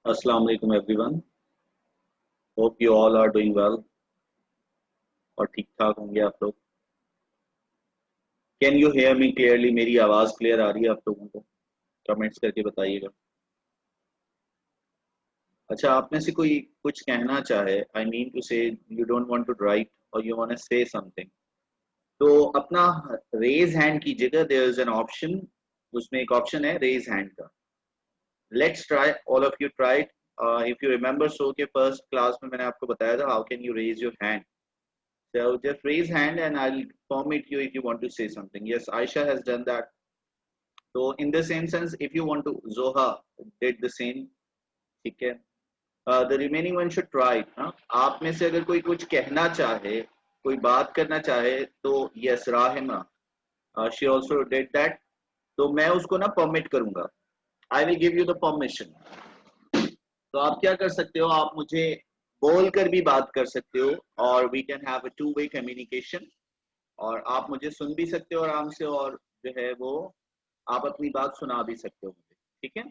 Assalamu alaikum everyone. Hope you all are doing well और ठीक ठाक होंगे आप लोग. Can you hear me clearly? मेरी आवाज क्लियर आ रही है आप लोगों को? कमेंट्स करके बताइएगा. अच्छा, आप में से कोई कुछ कहना चाहे, I mean to say you don't want to write और you want to say something, तो अपना रेज हैंड कीजिएगा. देयर इज एन ऑप्शन, उसमें एक ऑप्शन है रेज हैंड का. Let's try, all of you try. If you remember, so के first class में मैंने आपको बताया था how can you raise your hand. So just raise hand and I'll permit you if you want to say something. Yes, Aisha has done that. So in the same sense, if you want to, Zoha did the same. ठीक है. The remaining one should try. हाँ? आप में से अगर कोई कुछ कहना चाहे, कोई बात करना चाहे, तो yes, Rahima, she also did that. तो मैं उसको ना permit करूँगा. I will give you the permission. तो आप क्या कर सकते हो, आप मुझे बोल कर भी बात कर सकते हो और we can have a two way communication. और आप मुझे सुन भी सकते हो आराम से, और जो है वो आप अपनी बात सुना भी सकते हो मुझे. ठीक है.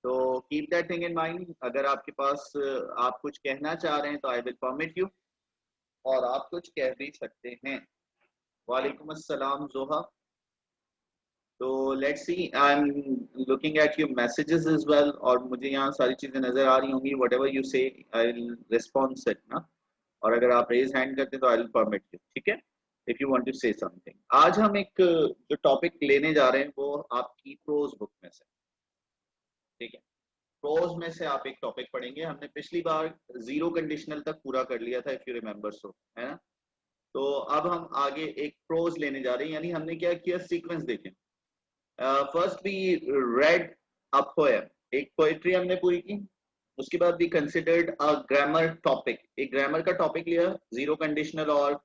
तो keep that thing in mind. अगर आपके पास आप कुछ कहना चाह रहे हैं तो आई विल परमिट यू, और आप कुछ कह भी सकते हैं. वालेकुम अस्सलाम जोहा. तो let's see, I am looking at your messages as well, और मुझे यहाँ सारी चीजें नजर आ रही होंगी. वट एवर यू से आई विल रिस्पॉन्स इट ना. और अगर आप रेज हैंड करते हैं तो आई विल परमिट यू. ठीक है. If you want to say something. आज हम एक जो टॉपिक लेने जा रहे हैं वो आपकी प्रोज बुक में से. ठीक है. प्रोज में से आप एक टॉपिक पढ़ेंगे. हमने पिछली बार जीरो कंडीशनल तक पूरा कर लिया था, इफ यू रिमेंबर, सो है ना. तो अब हम आगे एक प्रोज लेने जा रहे हैं. यानी हमने क्या किया, सीक्वेंस देखें. First we read a poem, एक पोएट्री हमने पूरी की. उसके बाद we considered a grammar topic, एक ग्रामर का टॉपिक लिया. जीरो कंडीशनल और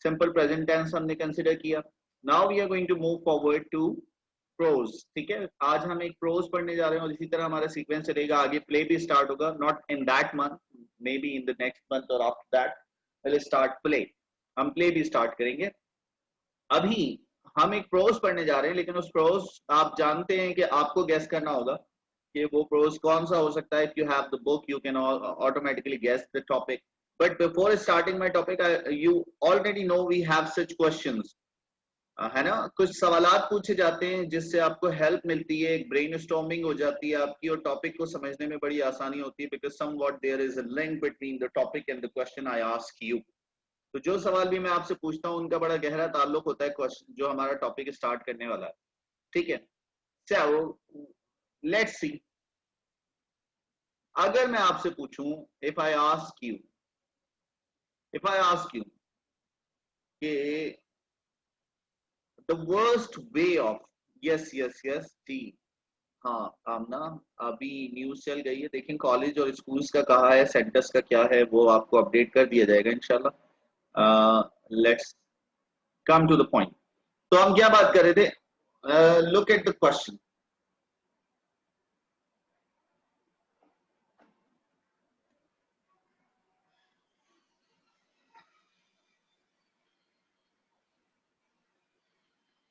सिंपल प्रेजेंट टेंस हमने कंसिडर किया. Now we are going to move forward to prose. ठीक है. आज हम एक प्रोज पढ़ने जा रहे हैं और इसी तरह हमारा सीक्वेंस चलेगा. आगे प्ले भी स्टार्ट होगा, not in that month, may be in the next month और after that will start play. हम प्ले भी स्टार्ट करेंगे. अभी हम एक प्रोज पढ़ने जा रहे हैं, लेकिन उस प्रोज आप जानते हैं कि आपको गेस करना होगा कि वो प्रोज कौन सा हो सकता है. If you have the book you can automatically guess the topic. But before starting my topic, you already know we have such questions, है ना. कुछ सवालात पूछे जाते हैं जिससे आपको हेल्प मिलती है, एक ब्रेनस्टॉर्मिंग हो जाती है आपकी, और टॉपिक को समझने में बड़ी आसानी होती है. Because somewhat there is a link between the topic and the question I ask you. तो जो सवाल भी मैं आपसे पूछता हूँ उनका बड़ा गहरा ताल्लुक होता है क्वेश्चन जो हमारा टॉपिक स्टार्ट करने वाला है. ठीक है. चलो लेट्स सी. अगर मैं आपसे पूछूं, इफ आई आस्क यू कि the worst way of, yes yes yes जी, हाँ आमना, अभी न्यूज चल गई है. देखें कॉलेज और स्कूल्स का कहा है, सेंटर्स का क्या है, वो आपको अपडेट कर दिया जाएगा इंशाल्लाह. Let's come to the point. तो हम क्या बात कर रहे थे? Look at the question.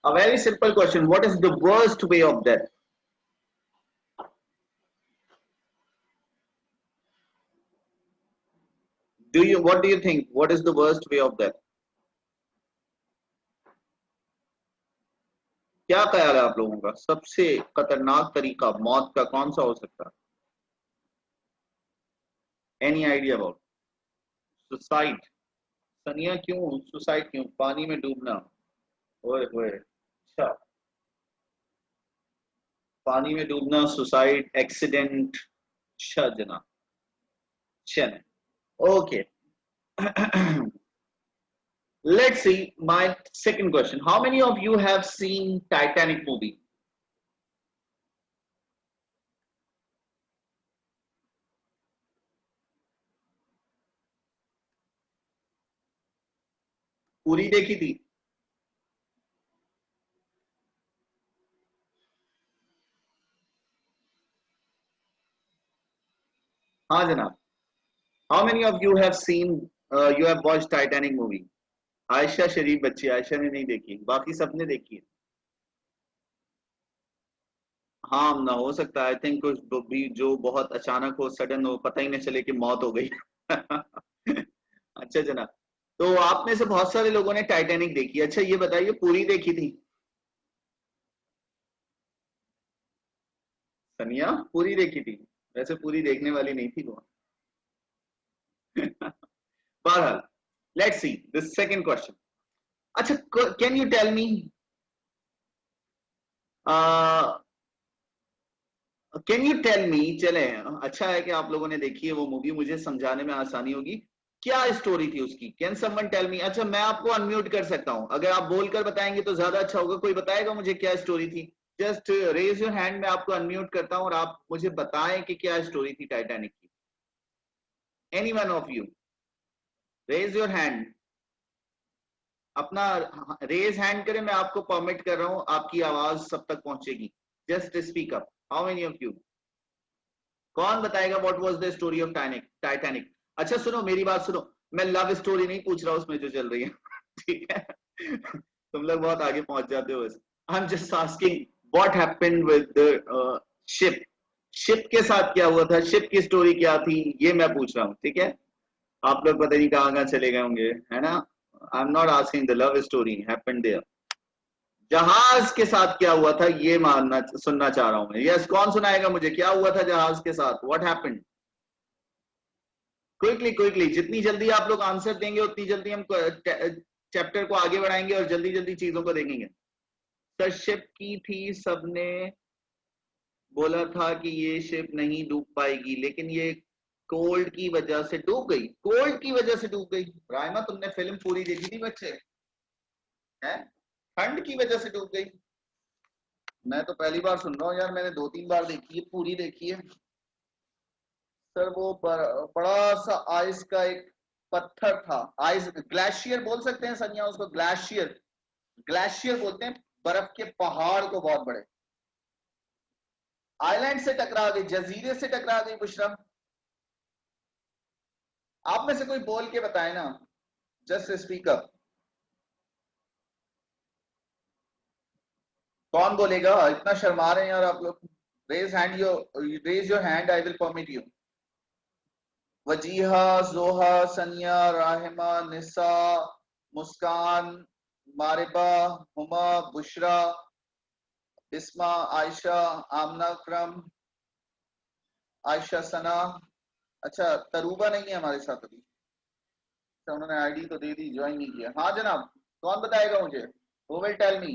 A very simple question. What is the worst way of death? What do you think? What is the worst way of death? क्या ख्याल है आप लोगों का? सबसे खतरनाक तरीका मौत का कौन सा हो सकता है? Any idea about? सुसाइड. सनिया क्यों सुसाइड? क्यों? पानी में डूबना? ओए होए. अच्छा. पानी में डूबना, सुसाइड, एक्सीडेंट. अच्छा जना. चले. Okay. Let's see my second question. How many of you have seen Titanic movie? पूरी देखी थी? हाँ जनाब. How many of you have seen, you have watched Titanic movie? Ayesha शरीफ बच्ची, आयशा ने नहीं देखी, बाकी सबने देखी है. हार्म ना हो सकता है। आई थिंक कुछ भी जो बहुत अचानक हो, सडन हो, पता ही नहीं चले कि मौत हो गई। अच्छा जना, तो आप में से बहुत सारे लोगों ने टाइटैनिक देखी। अच्छा ये बताइए, पूरी देखी थी? सनिया पूरी देखी थी? वैसे पूरी देखने वाली नहीं थी वो। बहरहाल, let's see the second question. अच्छा, can you tell me, can you tell me, चले, अच्छा है कि आप लोगों ने देखी है वो मूवी, मुझे समझाने में आसानी होगी। क्या स्टोरी थी उसकी? Can someone tell me? अच्छा मैं आपको अनम्यूट कर सकता हूं, अगर आप बोलकर बताएंगे तो ज्यादा अच्छा होगा। कोई बताएगा मुझे क्या स्टोरी थी? जस्ट रेज योर हैंड, मैं आपको अनम्यूट करता हूं और आप मुझे बताएं कि क्या स्टोरी थी टाइटैनिक की। Any one of you, raise your hand. अपना रेज हैंड करें, मैं आपको परमिट कर रहा हूं, आपकी आवाज सब तक पहुंचेगी। Just speak up, how many of you? कौन बताएगा what was the story of Titanic? अच्छा सुनो, मेरी बात सुनो, मैं लव स्टोरी नहीं पूछ रहा उसमें जो चल रही है। ठीक है? तुम लोग बहुत आगे पहुंच जाते हो। I am just asking what happened with the ship. Ship के साथ क्या हुआ था, शिप की स्टोरी क्या थी, ये मैं पूछ रहा हूँ। ठीक है? आप लोग पता नहीं कहाँ कहाँ चले गए होंगे, है ना? I am not asking the love story happened there. जहाज के साथ क्या हुआ था ये मानना सुनना चाह रहा हूं मैं। यस, कौन सुनाएगा मुझे क्या हुआ था जहाज के साथ? What happened? क्विकली क्विकली, जितनी जल्दी आप लोग आंसर देंगे उतनी जल्दी हम चैप्टर को आगे बढ़ाएंगे और जल्दी जल्दी चीजों को देखेंगे। सर शिप की थी, सबने बोला था कि ये शिप नहीं डूब पाएगी, लेकिन ये कोल्ड की वजह से डूब गई। कोल्ड की वजह से डूब गई? रायमा तुमने फिल्म पूरी देखी थी बच्चे? हैं? ठंड की वजह से डूब गई? मैं तो पहली बार सुन रहा हूँ यार, मैंने 2-3 बार देखी है, पूरी देखी है। सर वो बड़ा सा आइस का एक पत्थर था, आइस ग्लेशियर बोल सकते हैं संज्ञा उसको, ग्लेशियर। ग्लेशियर बोलते हैं बर्फ के पहाड़ को, बहुत बड़े। आइलैंड से टकरा गई, जजीरे से टकरा गई बुशरा। आप में से कोई बोल के बताए ना, जस्ट स्पीक अप। कौन बोलेगा? इतना शर्मा रहे हैं यार आप लोग। Raise hand, you raise your hand, I will permit you. Wajiha, Zoha, Sania, राहिमा, निसा, मुस्कान, मारिबा, हुमा, बुशरा, बिस्मा, आयशा, आमना अकरम, आयशा सना। अच्छा तरूबा नहीं है हमारे साथ अभी। अच्छा उन्होंने आईडी तो दे दी, ज्वाइन नहीं किया। हाँ जनाब, कौन बताएगा मुझे? Who will tell me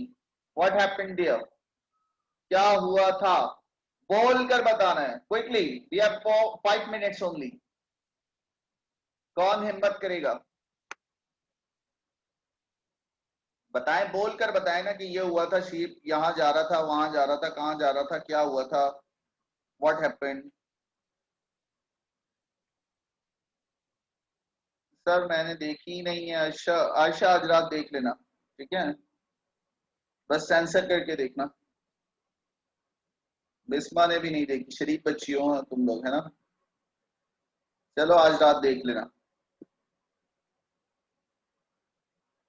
what happened there? क्या हुआ था? बोल कर बताना है, quickly, we have 5 minutes only. कौन हिम्मत करेगा? बताएं, बोल कर बताएं ना कि ये हुआ था, शीप यहाँ जा रहा था, वहां जा रहा था, कहाँ जा रहा था, क्या हुआ था, व्हाट हैपेंड। सर मैंने देखी ही नहीं है। आयशा, आयशा आज रात देख लेना, ठीक है? बस सेंसर करके देखना। बिस्मा ने भी नहीं देखी, शरीफ बच्ची हो तुम लोग, है ना? चलो आज रात देख लेना।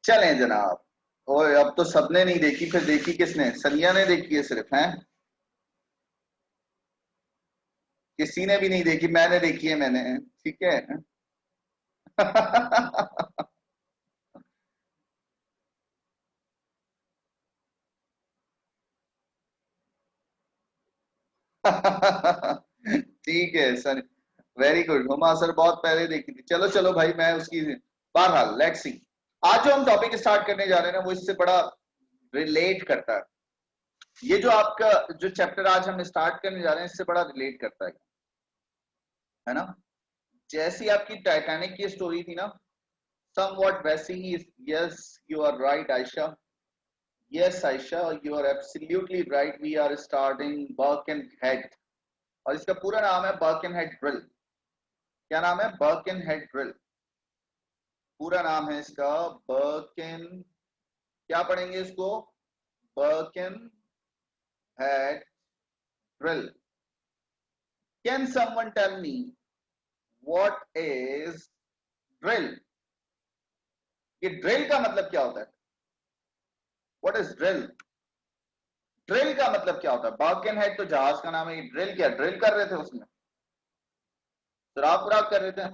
चलें जनाब। और अब तो सबने नहीं देखी, फिर देखी किसने? सनिया ने देखी है सिर्फ, हैं? किसी ने भी नहीं देखी, मैंने देखी है, मैंने। ठीक है। ठीक है sir, very good. Huma sir बहुत पहले देखी थी। चलो चलो भाई, मैं उसकी, बहरहाल लेट्स सी। आज जो हम टॉपिक स्टार्ट करने जा रहे हैं ना, वो इससे बड़ा रिलेट करता है। ये जो आपका जो चैप्टर आज हम स्टार्ट करने जा रहे हैं, इससे बड़ा रिलेट करता है ना? जैसी आपकी टाइटैनिक की स्टोरी थी ना, somewhat वैसी ही। Yes, you are right Ayesha. Yes Ayesha, you are absolutely right. We are starting Birkenhead, और इसका पूरा नाम है बर्कनहेड ड्रिल। क्या नाम है? Birkenhead drill. पूरा नाम है इसका बर्कन, क्या पढ़ेंगे इसको? Birkenhead drill. Can someone tell me what is drill? ये ड्रिल का मतलब क्या होता है? What is drill? ड्रिल का मतलब क्या होता है? बर्किन हेड तो जहाज का नाम है, ड्रिल क्या ड्रिल कर रहे थे उसमें, सुराख उराख कर रहे थे?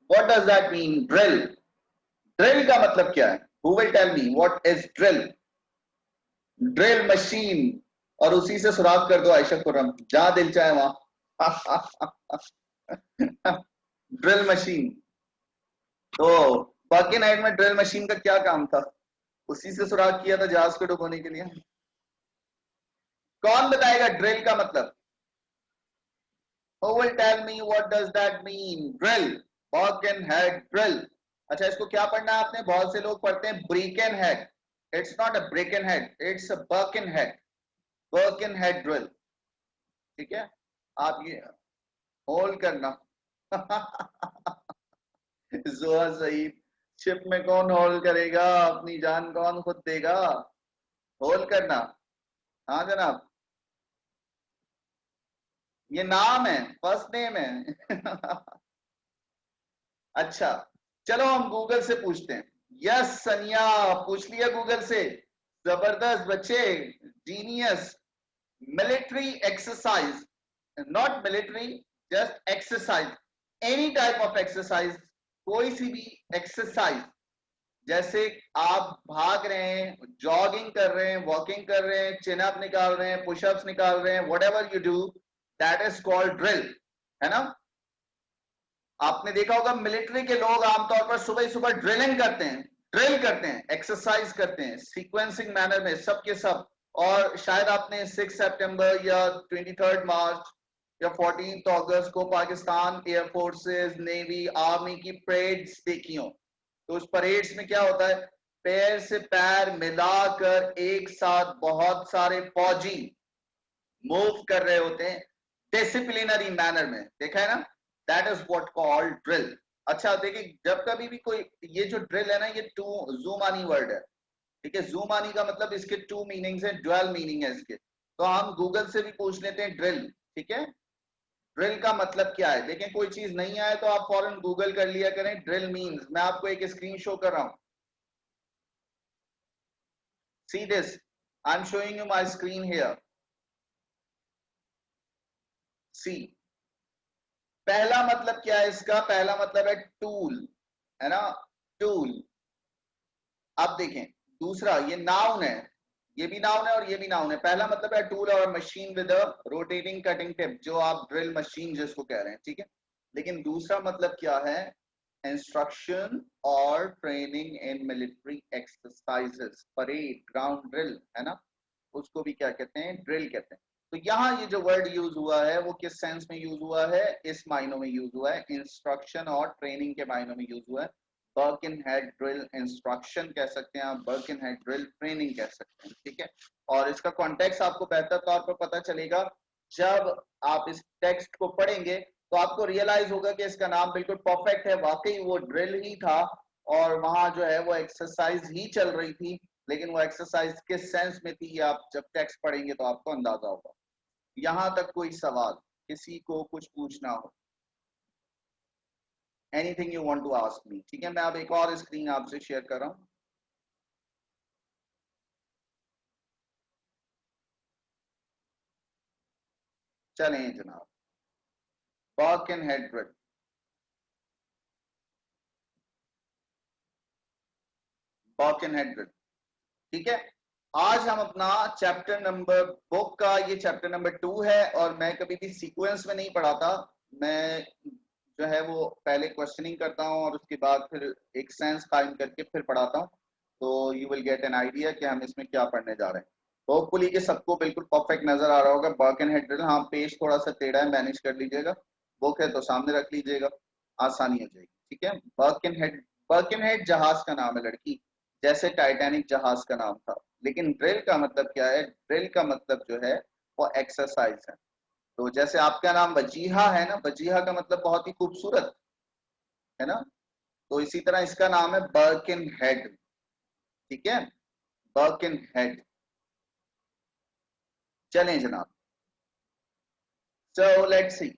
What does that mean drill? Drill का मतलब क्या है? Who will tell me what is drill? Drill machine, और उसी से सुराख कर दो आयशा खुर्रम, जहां दिल चाहे वहां। Drill machine. तो बर्किन हेड में ड्रिल मशीन का क्या काम था? उसी से सुराख किया था जहाज को डुबोने के लिए। कौन बताएगा ड्रिल का मतलब? Who will tell me what does that mean? Drill. Birkenhead drill. अच्छा, इसको क्या पढ़ना है आपने? बहुत से लोग पढ़ते हैं Birkenhead. It's not a Birkenhead. It's a Birkenhead. Birkenhead drill. ठीक है? आप ये होल्ड करना। जोहा सईद, शिप में कौन होल्ड करेगा? अपनी जान कौन खुद देगा? होल्ड करना। हाँ जनाब, ये नाम है, फर्स्ट नेम है। अच्छा, चलो हम गूगल से पूछते हैं। यस सनिया, पूछ लिया गूगल से। जबरदस्त बच्चे, genius. Military exercise, not military, just exercise, any type of exercise, कोई सी भी एक्सरसाइज, जैसे आप भाग रहे हैं, जॉगिंग कर रहे हैं, वॉकिंग कर रहे हैं, चिन अप निकाल रहे हैं, पुशअप्स निकाल रहे हैं, whatever you do, that is called drill, है ना? आपने देखा होगा मिलिट्री के लोग आमतौर पर सुबह ही सुबह ड्रिलिंग करते हैं, ड्रिल करते हैं, एक्सरसाइज करते हैं सीक्वेंसिंग मैनर में, सब के सब। और शायद आपने 6 सितंबर या 23 मार्च या 14 अगस्त को पाकिस्तान एयरफोर्सेस, नेवी, आर्मी की परेड्स देखी हो। तो उस परेड्स में क्या होता है? पैर से पैर मिलाकर एक साथ बहुत सारे फौजी मूव कर रहे होते हैं डिसिप्लिनरी मैनर में, देखा है ना? That is what called drill. अच्छा देखिए, जब कभी भी कोई, ये जो ड्रिल है ना, ये टू जूमानी वर्ड है, ठीक है? जूमानी का मतलब इसके टू मीनिंग्स है, ड्वेल मीनिंग है इसके। तो हम गूगल से भी पूछ लेते हैं ड्रिल, ठीक है? ड्रिल का मतलब क्या है? देखें, कोई चीज नहीं आए तो आप फौरन गूगल कर लिया करें ड्रिल मीन्स। मैं आपको एक स्क्रीन शो कर रहा हूं, see this, I am showing you my screen here, see. पहला मतलब क्या है इसका? पहला मतलब है टूल, है ना? टूल। अब देखें, दूसरा ये नाउन है, ये भी नाउन है और ये भी नाउन है। पहला मतलब है टूल और machine with a rotating cutting tip, जो आप ड्रिल मशीन जिसको कह रहे हैं, ठीक है? लेकिन दूसरा मतलब क्या है? इंस्ट्रक्शन और training in military exercises, parade, ground drill, है ना? उसको भी क्या कहते हैं? ड्रिल कहते हैं। तो यहाँ ये जो वर्ड यूज हुआ है वो किस सेंस में यूज हुआ है? इस मायनों में यूज हुआ है, इंस्ट्रक्शन और ट्रेनिंग के मायनों में यूज हुआ है। बर्किनहेड ड्रिल इंस्ट्रक्शन कह सकते हैं आप, बर्किनहेड ड्रिल ट्रेनिंग कह सकते हैं, ठीक है? और इसका कॉन्टेक्स्ट आपको बेहतर तौर पर पता चलेगा जब आप इस टेक्स्ट को पढ़ेंगे, तो आपको रियलाइज होगा कि इसका नाम बिल्कुल परफेक्ट है, वाकई वो ड्रिल ही था और वहां जो है वो एक्सरसाइज ही चल रही थी। लेकिन वो एक्सरसाइज किस सेंस में थी, आप जब टेक्स्ट पढ़ेंगे तो आपको अंदाजा होगा। यहां तक कोई सवाल, किसी को कुछ पूछना हो, anything you want to ask me, ठीक है? मैं अब एक और स्क्रीन आपसे शेयर कर रहा हूं। चलें जनाब, बर्किनहेड ड्रिल, बर्किनहेड ड्रिल, ठीक है? आज हम अपना चैप्टर नंबर, बुक का ये चैप्टर नंबर 2 है, और मैं कभी भी सीक्वेंस में नहीं पढ़ाता। मैं जो है वो पहले क्वेश्चनिंग करता हूँ और उसके बाद फिर एक सेंस कायम करके फिर पढ़ाता हूँ। तो you will get an idea कि हम इसमें क्या पढ़ने जा रहे हैं। होपफुली कि सबको बिल्कुल परफेक्ट नजर आ रहा होगा। बर्किनहेड ड्रिल, हाँ पेज थोड़ा सा टेढ़ा है, मैनेज कर लीजिएगा। बुक है तो सामने रख लीजिएगा, आसानी हो जाएगी, ठीक है? बर्किनहेड, बर्किनहेड जहाज का नाम है लड़की, जैसे टाइटैनिक जहाज का नाम था। लेकिन ड्रिल का मतलब क्या है? ड्रिल का मतलब जो है वो एक्सरसाइज है। तो जैसे आपका नाम वजीहा है ना, वजीहा का मतलब बहुत ही खूबसूरत, है ना? तो इसी तरह इसका नाम है बर्किनहेड, ठीक है? बर्किनहेड। चलें जनाब, सो लेट्स सी,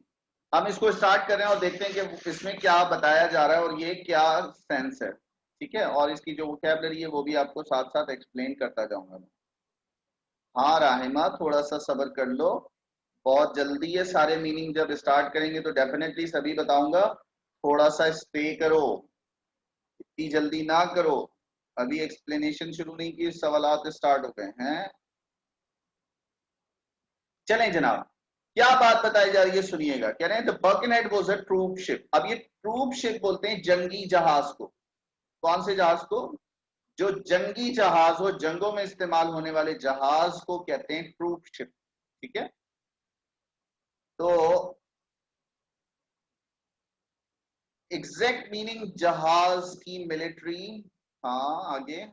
हम इसको स्टार्ट कर रहे हैं और देखते हैं कि इसमें क्या बताया जा रहा है और ये क्या सेंस है, ठीक है? और इसकी जो वोकैबुलरी है वो भी आपको साथ साथ एक्सप्लेन करता जाऊंगा मैं। हाँ राहिमा, थोड़ा सा सब्र कर लो, बहुत जल्दी है। सारे मीनिंग जब स्टार्ट करेंगे तो डेफिनेटली सभी बताऊंगा। थोड़ा सा स्टे करो, इतनी जल्दी ना करो। अभी एक्सप्लेनेशन शुरू नहीं की, सवालात स्टार्ट हो गए हैं। चलें जनाब, क्या बात बताई जा रही है सुनिएगा। कह रहे हैं the Birkenhead was a troop ship. अब ये ट्रूप शिप बोलते हैं जंगी जहाज को। कौन से जहाज को? जो जंगी जहाज हो, जंगों में इस्तेमाल होने वाले जहाज को कहते हैं ट्रूप शिप। ठीक है, तो एग्जैक्ट मीनिंग जहाज की मिलिट्री। हाँ आगे।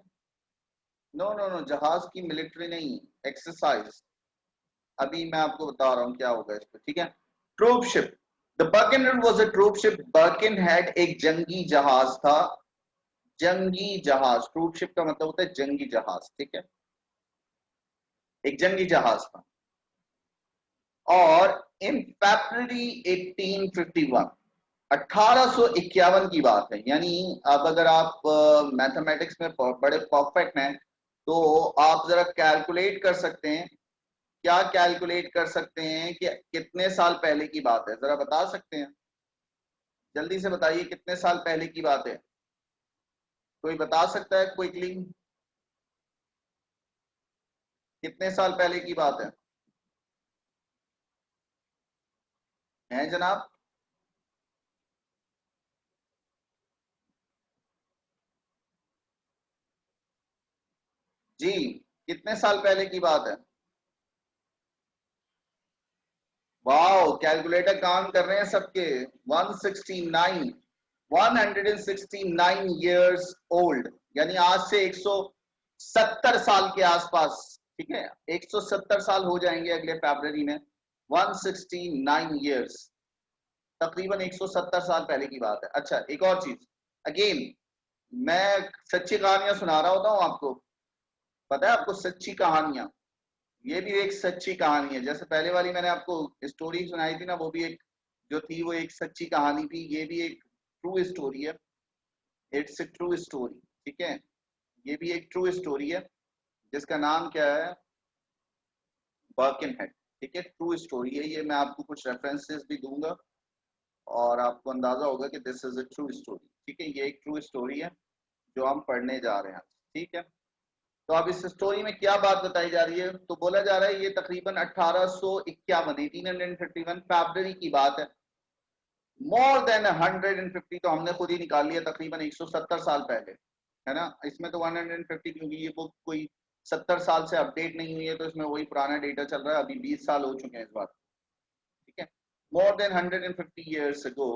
नो नो नो, जहाज की मिलिट्री नहीं, एक्सरसाइज। अभी मैं आपको बता रहा हूं क्या होगा इस पर, ठीक है। Troop ship, the Birkenhead was a troop ship. Birkenhead एक जंगी जहाज था। जंगी जहाज, ट्रूप शिप का मतलब होता है जंगी जहाज, ठीक है, एक जंगी जहाज था। और इन फरवरी 1851, 1851 की बात है। यानी अब अगर आप मैथमेटिक्स में बड़े परफेक्ट हैं तो आप जरा कैलकुलेट कर सकते हैं। क्या कैलकुलेट कर सकते हैं कि कितने साल पहले की बात है, जरा बता सकते हैं? जल्दी से बताइए कितने साल पहले की बात है। कोई बता सकता है क्विकली? कितने साल पहले की बात है जनाब? जी, कितने साल पहले की बात है? वाओ, कैलकुलेटर काम कर रहे हैं सबके। 169, 169 इयर्स ओल्ड, यानी आज से 170 साल के आसपास। ठीक है, 170 साल हो जाएंगे अगले फरवरी में। 169 इयर्स, तकरीबन 170 साल पहले की बात है। अच्छा, एक और चीज, अगेन मैं सच्ची कहानियां सुना रहा होता हूँ आपको। पता है आपको सच्ची कहानियां, ये भी एक सच्ची कहानी है। जैसे पहले वाली मैंने आपको स्टोरी सुनाई थी ना, वो भी एक जो थी वो एक सच्ची कहानी थी। ये भी एक ट्रू स्टोरी है, इट्स ए ट्रू स्टोरी। ठीक है, ये भी एक ट्रू स्टोरी है जिसका नाम क्या है, बर्किनहेड। ठीक है, ट्रू स्टोरी है ये। मैं आपको कुछ रेफरेंसेस भी दूंगा और आपको अंदाजा होगा कि this is a true story. ठीक है, ये एक ट्रू स्टोरी है जो हम पढ़ने जा रहे हैं। ठीक है, तो अब इस स्टोरी में क्या बात बताई जा रही है, तो बोला जा रहा है ये तकरीबन 1851, 1851 फरवरी की बात है। मोर देन 150, तो हमने खुद ही निकाल लिया, तकरीबन 170 साल पहले, है ना। इसमें तो 150 क्योंकि ये बुक कोई 70 साल से अपडेट नहीं हुई है, तो इसमें वही पुराना डेटा चल रहा है। अभी 20 साल हो चुके हैं इस बात। ठीक है, more than 150 years ago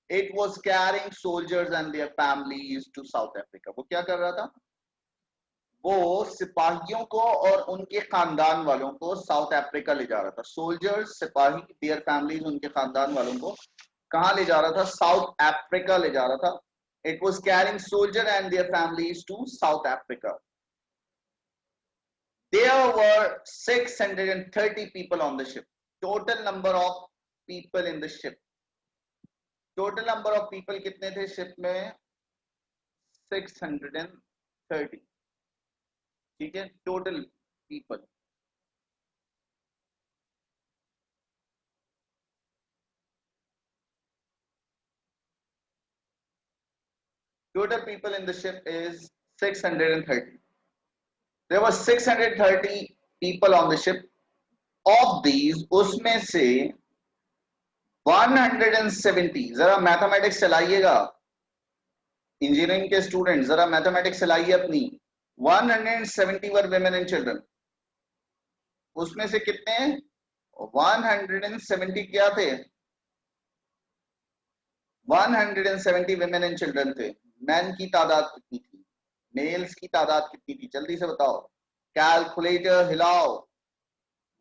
it was carrying soldiers and their families to South Africa। वो क्या कर रहा था? वो सिपाहियों को और उनके खानदान वालों को साउथ अफ्रीका ले जा रहा था। सोल्जर्स, सिपाही, देयर फैमिलीज, उनके खानदान वालों को कहाँ ले जा रहा था? साउथ अफ्रीका ले जा रहा था। It was carrying soldier and their families to South Africa. There were 630 people on the ship. Total number of people in the ship. Total number of people कितने थे शिप में? 630। ठीक है, total people. Total people in the ship is 630. There were 630 people on the ship. Of these, उसमें से 170, जरा mathematics चलाइएगा engineering के student, जरा मैथमेटिक्स चलाइए अपनी। 170 वर women and children। उसमें से कितने? 170 क्या थे? 170 women and children थे। मैन की तादाद कितनी थी? मेल्स की तादाद कितनी थी? जल्दी से बताओ, कैलकुलेटर हिलाओ।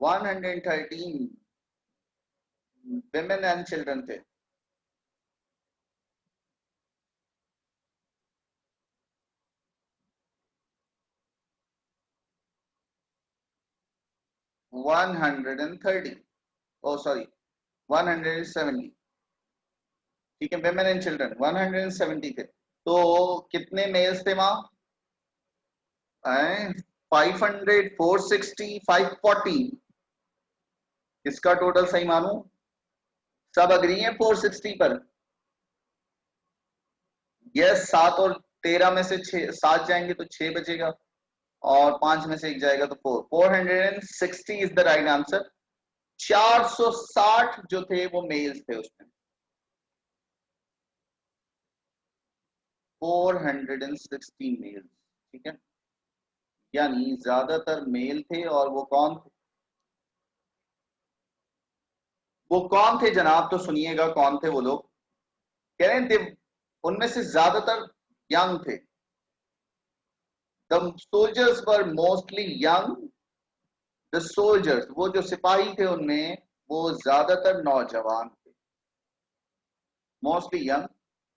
113 women and children थे। 130, ओ सॉरी 170। ठीक है, women and children 170 थे। तो कितने मेल्स थे वहां? 500, 460, 540, इसका टोटल सही मानूं? सब अग्री हैं 460 पर? यस, 7 और 13 में से 6, 7 जाएंगे तो 6 बचेगा और 5 में से 1 जाएगा तो 4, 460 इज द राइट आंसर। 460 जो थे वो मेल्स थे उसमें, 460 मेल्स, ठीक है, यानी ज्यादातर मेल थे। और वो कौन थे? वो कौन थे जनाब? तो सुनिएगा कौन थे वो लोग। कह रहे थे उनमें से ज्यादातर यंग थे। The soldiers were mostly young. The soldiers, वो जो सिपाही थे उनमें वो ज्यादातर नौजवान थे, मोस्टली यंग।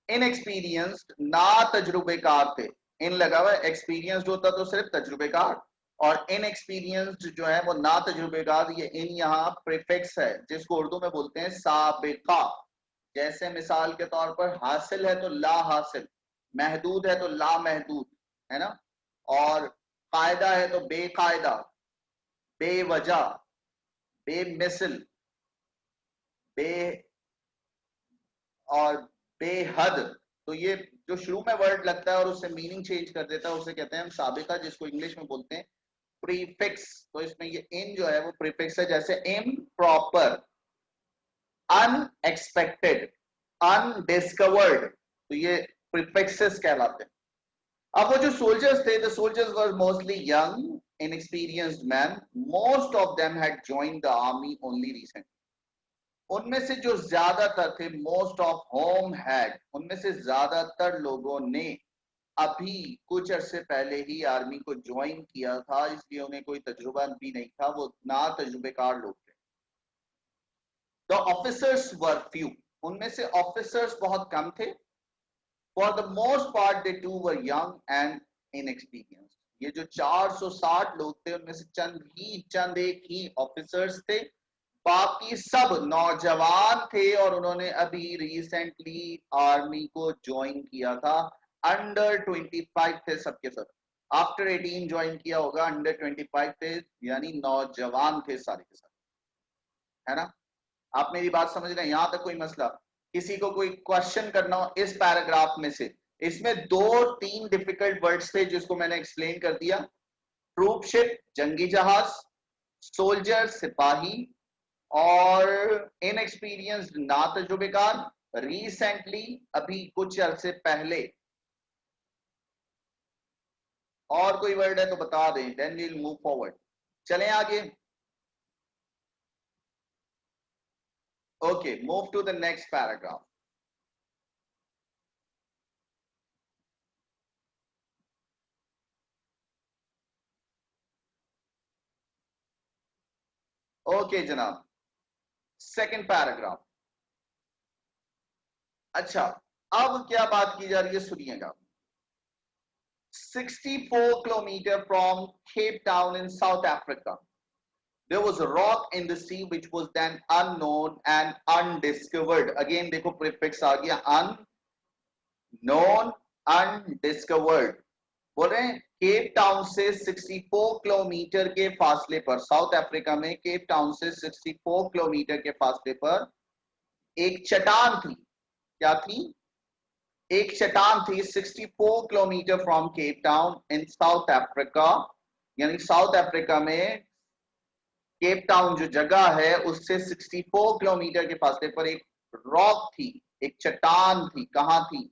इनएक्सपीरियंस्ड, ना तजुर्बेकार थे। इन लगा हुआ, एक्सपीरियंस्ड होता तो सिर्फ तजुर्बेकार, और इनएक्सपीरियंस्ड जो है वो ना तजुर्बेकार। ये इन यहाँ प्रीफिक्स है जिसको उर्दू में बोलते हैं साबिका। जैसे मिसाल के तौर पर हासिल है तो ला हासिल, महदूद है तो ला महदूद, है ना। और कायदा है तो बेकायदा, बेवजह, बेमिसल, बे और बेहद। तो ये जो शुरू में वर्ड लगता है और उससे मीनिंग चेंज कर देता है उसे कहते हैं हम साबिका, जिसको इंग्लिश में बोलते हैं प्रीफिक्स। तो इसमें ये इन जो है वो प्रीफिक्स है, जैसे इम्प्रॉपर, अनएक्सपेक्टेड, अनडिस्कवर्ड, तो ये प्रीफिक्सेस कहलाते हैं। अब वो जो सोल्जर्स थे, the soldiers were mostly young inexperienced men. Most of them had joined the army only recently. उनमें से जो ज्यादातर थे, मोस्ट ऑफ होम हैड, उनमें से ज्यादातर लोगों ने अभी कुछ अरसे पहले ही आर्मी को ज्वाइन किया था, इसलिए उन्हें कोई तजुर्बा भी नहीं था, वो ना तजुर्बेकार लोग थे। द ऑफिसर्स वर फ्यू, उनमें से ऑफिसर्स बहुत कम थे। For the most part they too were young and inexperienced. ये जो 460 लोग थे उनमें से चंद एक ही ऑफिसर्स थे, बाकी सब नौजवान थे और उन्होंने अभी रिसेंटली आर्मी को ज्वाइन किया था। अंडर 25 थे सबके सब, आफ्टर 18 ज्वाइन किया होगा, अंडर 25 थे, यानी नौजवान थे सारे के सारे, है ना। आप मेरी बात समझ रहे हैं? यहां तक कोई मसला? किसी को कोई क्वेश्चन करना हो इस पैराग्राफ में से? इसमें 2-3 डिफिकल्ट वर्ड्स थे जिसको मैंने एक्सप्लेन कर दिया। ट्रूपशिप जंगी जहाज, सोल्जर सिपाही, और इनएक्सपीरियंस्ड ना तजुर्बेकार, रिसेंटली अभी कुछ अरसे पहले। और कोई वर्ड है तो बता दें, then we will move forward. चलें आगे। Okay, move to the next paragraph. Okay जनाब, सेकंड पैराग्राफ। अच्छा, अब क्या बात की जा रही है सुनिएगा। 64 kilometers from Cape Town in South Africa, there was a rock in the sea which was then unknown and undiscovered. Again देखो prefix आ गया, unknown, undiscovered। बोल रहे हैं केप टाउन से 64 किलोमीटर के फासले पर, साउथ अफ्रीका में केप टाउन से 64 किलोमीटर के फासले पर एक चट्टान थी। क्या थी? एक चट्टान थी। 64 kilometre from Cape town in south Africa, यानी साउथ अफ्रीका में केप टाउन जो जगह है उससे 64 किलोमीटर के फासले पर एक रॉक थी, एक चट्टान थी। कहां थी?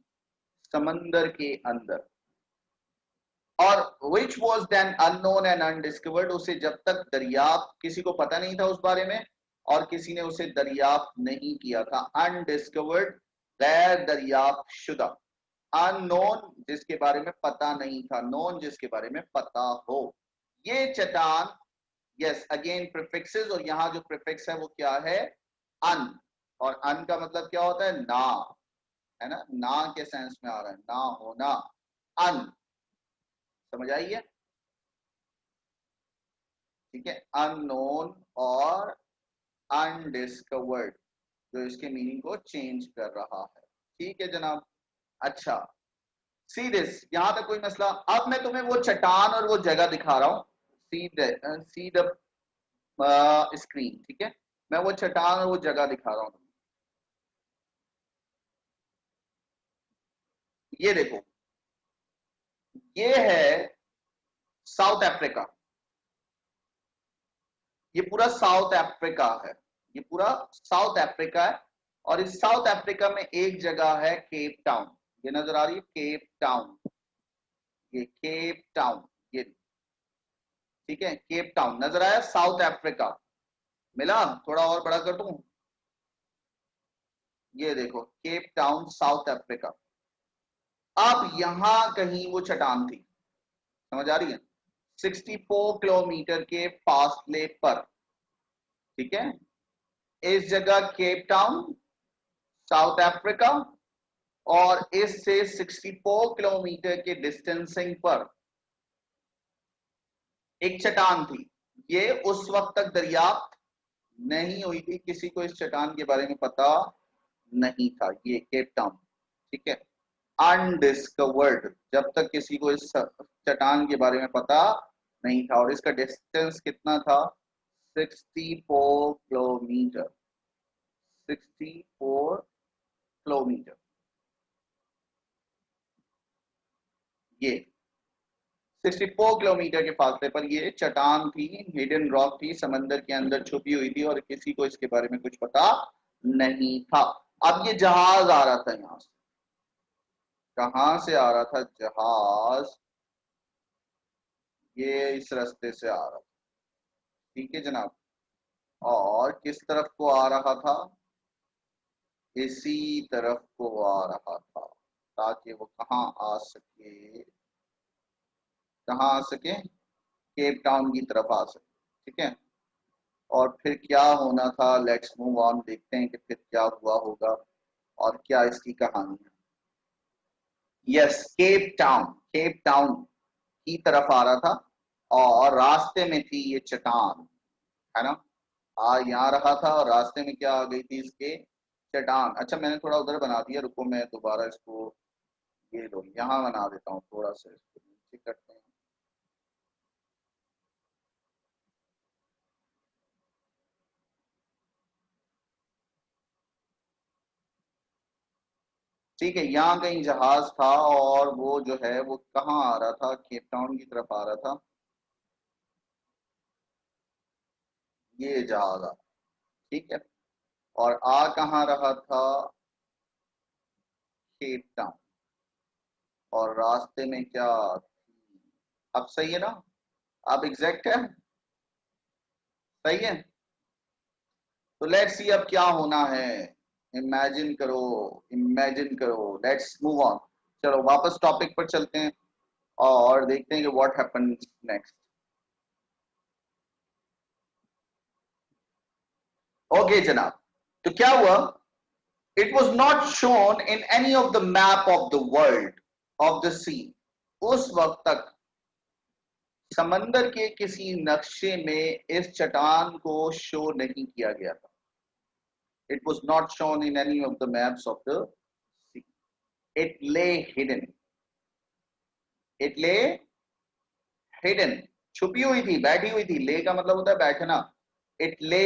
समंदर के अंदर। और which was then unknown and undiscovered, उसे जब तक दरियाफ्त, किसी को पता नहीं था उस बारे में और किसी ने उसे दरियाफ्त नहीं किया था। अनडिस्कवर्ड, गैर दरियाफ्त शुदा। अननोन, जिसके बारे में पता नहीं था, नोन, जिसके बारे में पता हो। ये चट्टान, यस अगेन प्रीफिक्सेस, और यहां जो प्रीफिक्स है वो क्या है? अन। और अन का मतलब क्या होता है? ना, है ना, ना के सेंस में आ रहा है, ना होना, अन। समझ आई है? ठीक है, अननोन और अनडिस्कवर्ड, जो इसके मीनिंग को चेंज कर रहा है। ठीक है जनाब। अच्छा, सी दिस, यहां तक कोई मसला? अब मैं तुम्हें वो चट्टान और वो जगह दिखा रहा हूं, सी द स्क्रीन, ठीक है। मैं वो चट्टान और वो जगह दिखा रहा हूँ। ये देखो, ये है साउथ अफ्रीका। ये पूरा साउथ अफ्रीका है, ये पूरा साउथ अफ्रीका है। और इस साउथ अफ्रीका में एक जगह है केप टाउन। ये नजर आ रही है केप टाउन, ये केप टाउन, ये ठीक है, केप टाउन नजर आया, साउथ अफ्रीका। मिला? थोड़ा और बड़ा कर दूं, ये देखो केप टाउन साउथ अफ्रीका। अब यहां कहीं वो चट्टान थी, समझ आ रही है? 64 किलोमीटर के फासले पर, ठीक है। इस जगह केप टाउन साउथ अफ्रीका, और इससे 64 किलोमीटर के डिस्टेंसिंग पर एक चट्टान थी। ये उस वक्त तक दरियाफ्त नहीं हुई थी, किसी को इस चट्टान के बारे में पता नहीं था, ये केप टाउन, ठीक है, अनडिस्कवर्ड, जब तक किसी को इस चट्टान के बारे में पता नहीं था। और इसका डिस्टेंस कितना था? 64 किलोमीटर, 64 किलोमीटर। ये 64 किलोमीटर के फासले पर ये चट्टान थी, हिडन रॉक थी, समंदर के अंदर छुपी हुई थी, और किसी को इसके बारे में कुछ पता नहीं था। अब ये जहाज आ रहा था यहां से, कहां से आ रहा था जहाज? ये इस रास्ते से आ रहा था, ठीक है जनाब। और किस तरफ को आ रहा था? इसी तरफ को आ रहा था, ताकि वो कहाँ आ सके, कहाँ आ सके? केप टाउन की तरफ आ सके, ठीक है। और फिर क्या होना था, लेट्स मूव ऑन, देखते हैं कि फिर क्या हुआ होगा और क्या इसकी कहानी है। Yes, Cape Town, Cape Town की तरफ आ रहा था, और रास्ते में थी ये चट्टान, है ना। आ यहाँ रहा था और रास्ते में क्या आ गई थी इसके? चट्टान। अच्छा, मैंने थोड़ा उधर बना दिया, रुको मैं दोबारा इसको, ये लो यहाँ बना देता हूँ, थोड़ा सा इसको नीचे करते हैं। ठीक है, यहाँ कहीं जहाज था, और वो जो है वो कहाँ आ रहा था? केप टाउन की तरफ आ रहा था, ये जहाज आ, ठीक है। और आ कहाँ रहा था? Cap Town. और रास्ते में क्या थी? अब सही है ना? अब एग्जैक्ट है, सही है। तो लेट्स सी अब क्या होना है। इमेजिन करो, इमेजिन करो, लेट्स मूव ऑन। चलो वापस टॉपिक पर चलते हैं और देखते हैं कि व्हाट हैपेंस नेक्स्ट। ओके जनाब, तो क्या हुआ? It was not shown in any of the map of the world of the sea. उस वक्त तक समंदर के किसी नक्शे में इस चट्टान को शो नहीं किया गया था। It was not shown in any of the maps of the sea. It lay hidden, it lay hidden, छुपी हुई थी, बैठी हुई थी। ले का मतलब होता है बैठना। It lay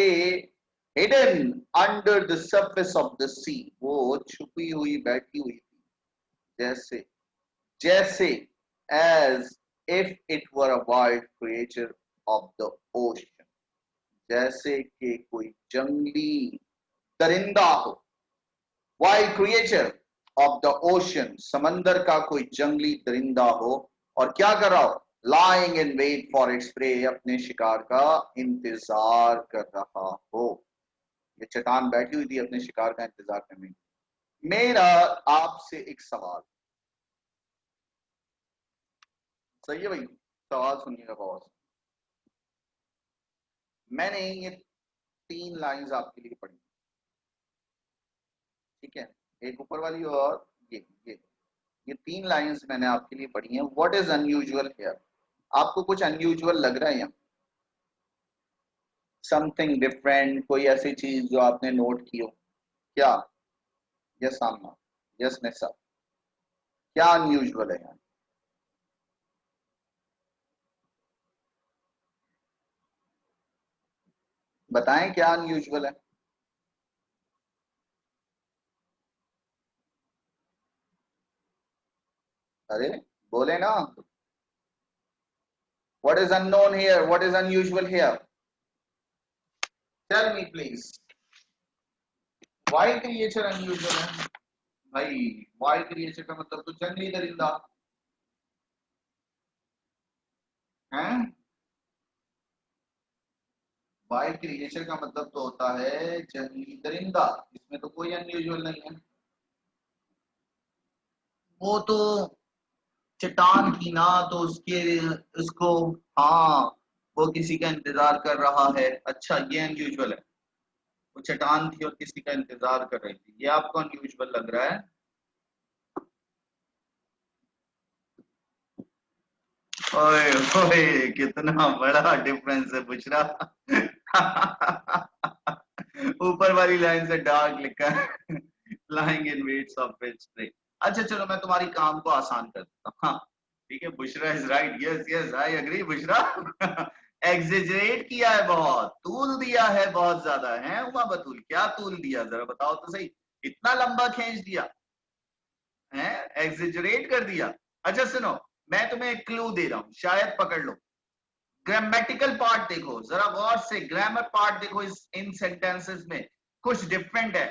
hidden under the surface of the sea, वो छुपी हुई बैठी हुई थी, जैसे, जैसे as if it were a wild creature of the ocean, जैसे कि कोई जंगली दरिंदा हो, wild creature of the ocean, समंदर का कोई जंगली दरिंदा हो, और क्या कर रहा हो? Lying in wait for its prey, अपने शिकार का इंतजार कर रहा हो। ये चट्टान बैठी हुई थी अपने शिकार का इंतजार करने में। मेरा आपसे एक सवाल, सही है भाई? सवाल सुनिएगा बहुत। मैंने ये 3 लाइंस आपके लिए पढ़ी, ठीक है, एक ऊपर वाली और ये ये 3 लाइंस मैंने आपके लिए पढ़ी हैं। What is unusual here? आपको कुछ अनयूजुअल लग रहा है यहाँ? समथिंग डिफरेंट, कोई ऐसी चीज जो आपने नोट की हो क्या? यस आमना, यस निशा, क्या अनयूजुअल है यहाँ? बताएं क्या अनयूजुअल है। अरे बोले ना। What is unknown here, what is unusual here, tell me please. Wild creature unusual है भाई। वाइल्ड क्रिएचर का मतलब तो जंगली दरिंदा है। वाइल्ड क्रिएचर का मतलब तो होता है जंगली दरिंदा, इसमें तो कोई अनयूजुअल नहीं है। वो तो चट्टान थी ना, तो उसके उसको, हाँ, वो किसी का इंतजार कर रहा है, अच्छा ये अनयूजुअल है। वो चट्टान थी और किसी का इंतजार कर रही थी, ये आपको अनयूजुअल लग रहा है। ओए ओए, कितना बड़ा डिफरेंस है बुशरा। ऊपर वाली लाइन से डार्क लिखा है, lying in waits of which tray. अच्छा चलो मैं तुम्हारी काम को आसान कर देता हूँ। हाँ ठीक है, Bushra is right, yes yes I agree Bushra. Exaggerate किया है बहुत, तूल दिया है बहुत ज्यादा है उमा बतूल, क्या तूल दिया जरा बताओ तो सही। इतना लंबा खींच दिया है, एग्जेजरेट कर दिया। अच्छा सुनो, मैं तुम्हें एक क्लू दे रहा हूं, शायद पकड़ लो। ग्रामेटिकल पार्ट देखो जरा गौर से, ग्रामर पार्ट देखो इस इन सेंटेंसेस में कुछ डिफरेंट है।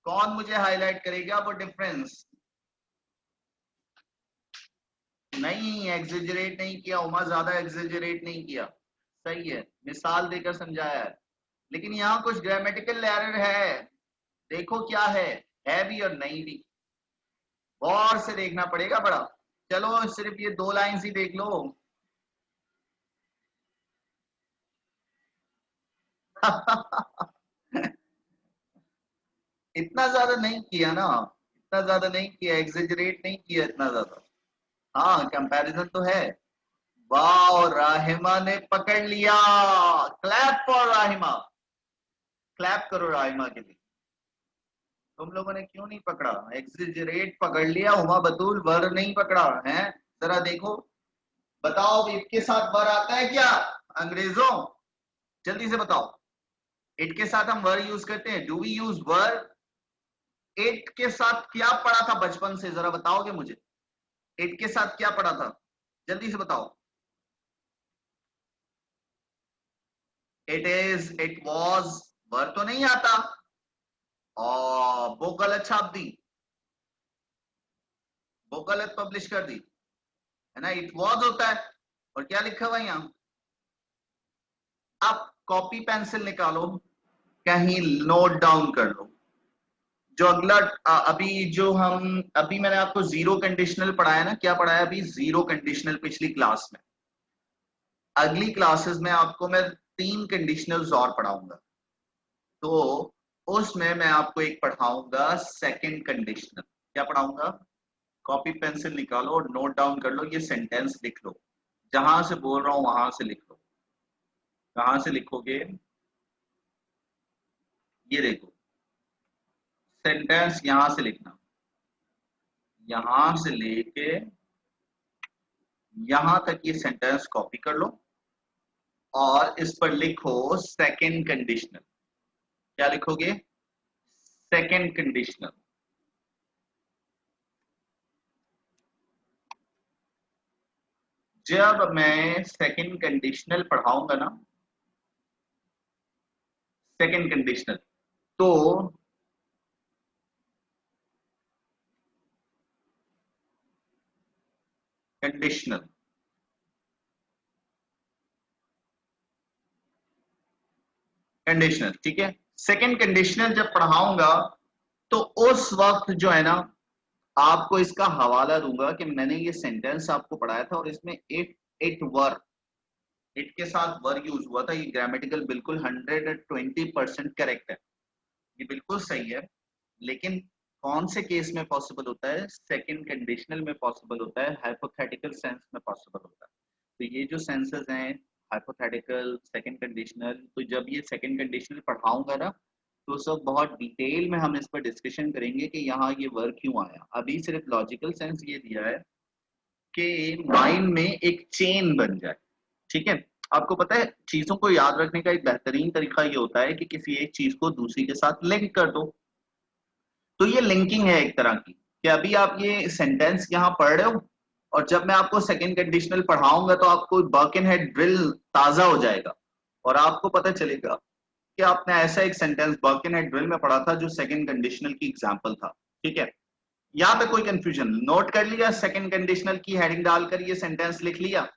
कौन मुझे हाईलाइट करेगा वो डिफरेंस। नहीं एग्जेजरेट नहीं किया उमा, ज्यादा एग्जेजरेट नहीं किया, सही है, मिसाल देकर समझाया है। लेकिन यहाँ कुछ ग्रामेटिकल एरर है, देखो क्या है भी और नहीं भी, गौर से देखना पड़ेगा बड़ा। चलो सिर्फ ये दो लाइन ही देख लो। इतना ज्यादा नहीं किया ना, इतना ज्यादा नहीं किया, एग्जेजरेट नहीं किया इतना ज्यादा। हाँ कंपैरिजन तो है। वाह राहिमा ने पकड़ लिया, क्लैप फॉर राहिमा, क्लैप करो राहिमा के लिए। तुम लोगों ने क्यों नहीं पकड़ा, एग्जेजरेट पकड़ लिया, हुमा बतूल वर नहीं पकड़ा है। जरा देखो, बताओ इट के साथ वर आता है क्या अंग्रेजों, जल्दी से बताओ। इट के साथ हम वर यूज करते हैं, do we use were. It के साथ क्या पढ़ा था बचपन से, जरा बताओगे मुझे। इट के साथ क्या पढ़ा था, जल्दी से बताओ। इट इज, इट वॉज, वर तो नहीं आता। और वो गलत छाप दी, वो गलत पब्लिश कर दी, है ना, इट वॉज होता है। और क्या लिखा हुआ यहाँ, आप कॉपी पेंसिल निकालो, कहीं नोट डाउन कर लो। जो अगला अभी जो हम अभी मैंने आपको जीरो कंडीशनल पढ़ाया ना, क्या पढ़ाया अभी, जीरो कंडीशनल पिछली क्लास में। अगली क्लासेस में आपको मैं तीन कंडीशनल्स और पढ़ाऊंगा, तो उसमें मैं आपको एक पढ़ाऊंगा सेकंड कंडीशनल। क्या पढ़ाऊंगा, कॉपी पेंसिल निकालो और नोट डाउन कर लो, ये सेंटेंस लिख लो, जहां से बोल रहा हूं वहां से लिख लो। कहां से लिखोगे, ये देखो, सेंटेंस यहां से लिखना, यहां से लेके यहां तक ये सेंटेंस कॉपी कर लो और इस पर लिखो सेकंड कंडीशनल। क्या लिखोगे, सेकंड कंडीशनल। जब मैं सेकंड कंडीशनल पढ़ाऊंगा ना, सेकंड कंडीशनल, तो कंडीशनल, कंडीशनल ठीक है, सेकंड कंडीशनल जब पढ़ाऊंगा तो उस वक्त जो है ना, आपको इसका हवाला दूंगा कि मैंने ये सेंटेंस आपको पढ़ाया था और इसमें इट वर, इट के साथ वर यूज हुआ था, ये ग्रामेटिकल बिल्कुल 120% करेक्ट है, ये बिल्कुल सही है। लेकिन कौन से केस में पॉसिबल होता है, सेकंड कंडीशनल में पॉसिबल होता है, हाइपोथेटिकल सेंस में पॉसिबल होता है। तो ये जो सेंसेस हैं, हाइपोथेटिकल, सेकंड कंडीशनल, तो जब ये सेकंड कंडीशनल पढ़ाऊंगा ना, तो सब बहुत डिटेल में हम इस पर डिस्कशन करेंगे कि यहाँ ये वर्क क्यों आया। अभी सिर्फ लॉजिकल सेंस ये दिया है कि माइंड में एक चेन बन जाए, ठीक है। आपको पता है चीजों को याद रखने का एक बेहतरीन तरीका ये होता है कि किसी एक चीज को दूसरी के साथ लिंक कर दो। तो ये लिंकिंग है एक तरह की, कि अभी आप ये सेंटेंस यहाँ पढ़ रहे हो और जब मैं आपको सेकंड कंडीशनल पढ़ाऊंगा तो आपको बर्किनहेड ड्रिल ताजा हो जाएगा और आपको पता चलेगा कि आपने ऐसा एक सेंटेंस बर्किनहेड ड्रिल में पढ़ा था जो सेकंड कंडीशनल की एग्जांपल था। ठीक है, यहाँ पे कोई कंफ्यूजन नोट कर लिया, सेकंड कंडीशनल की हेडिंग डालकर ये सेंटेंस लिख लिया।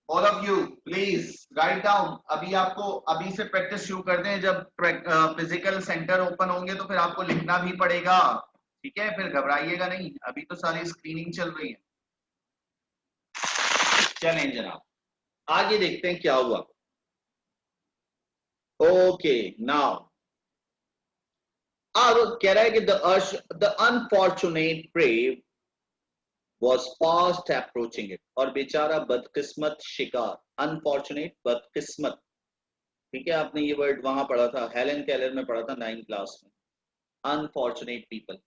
All of you please write down. अभी आपको अभी से प्रैक्टिस शुरू कर दें, जब फिजिकल सेंटर ओपन होंगे तो फिर आपको लिखना भी पड़ेगा। ठीक है, फिर घबराइएगा नहीं, अभी तो सारी स्क्रीनिंग चल रही है। चलें जनाब, आगे देखते हैं क्या हुआ। ओके नाउ अब कह रहा है कि the unfortunate prey was fast approaching it, और बेचारा बदकिस्मत शिकार, अनफॉर्चुनेट बदकिस्मत। ठीक है, आपने ये वर्ड वहां पढ़ा था, हेलन केलर में पढ़ा था 9th क्लास में। अनफॉर्चुनेट पीपल,